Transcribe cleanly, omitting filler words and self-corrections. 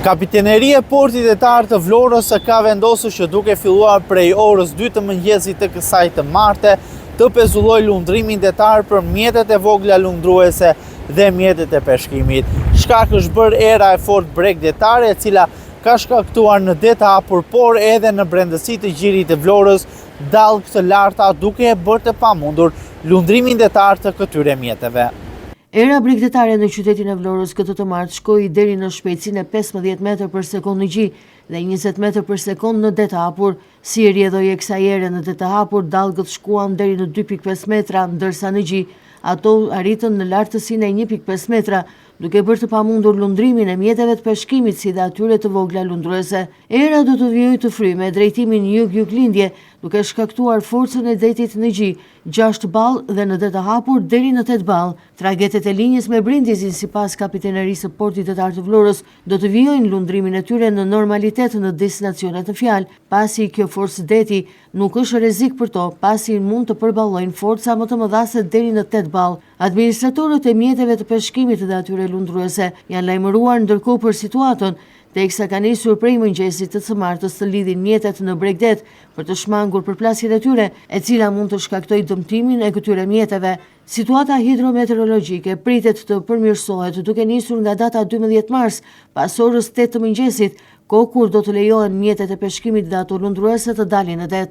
Kapiteneria e Portit Detar të Vlorës ka vendosur që duke filluar prej orës 2 të mëngjesit të kësaj të marte të pezulloj lundrimin detar për mjetet e vogla lundruese dhe mjetet e peshkimit. Shkak është bërë era e fort breg detare, e cila ka shkaktuar në det të hapur, por edhe në brendësi të gjirit të Vlorës dallgë të larta, duke e bërë të pamundur lundrimin detar të këtyre mjeteve. Era bregdetare në qytetin e Vlorës këtë të martë shkoi deri në shpejtësinë e 15 metër për sekond në gjy dhe 20 metër për sekond në det të hapur. Si rrjedhoi kësaj ere në det të hapur, dallgët shkuan deri në 2.5 metra, ndërsa në gjy ato arritën në lartësinë e 1.5 metra, duke bërë të pamundur lundrimin e mjeteve të peshkimit si dhe atyre të vogla lundruese. Era do të vijojë të frymë me drejtimin jug-juglindje, duke shkaktuar forcën e detit në gjy 6 ballë dhe në det të hapur deri në 8 ballë. Tragetet e linjës me brindizin sipas Kapitenerisë së Portit Detar të Vlorës do të vijojnë lundrimin e tyre në normalitet në destinacione të fjalë, pasi kjo forcë deti nuk është rrezik për to, pasi mund të përballojnë forca më të mëdha se deri në 8 ballë. Administratorët e mjeteve të peshkimit dhe atyre lundruese janë lajmëruar ndërkohë për situatën, teksa ka nisur prej mëngjesit të së martës të lidhin mjetet në Bregdet për të shmangur përplasjen e tyre, e cila mund të shkaktojë dëmtimin e këtyre mjeteve. Situata hidrometeorologjike pritet të përmirësohet duke nisur nga data 12 mars, pas orës 8 të mëngjesit, kohë kur do të lejohen mjetet e peshkimit dhe ato lundruese të dalin në det.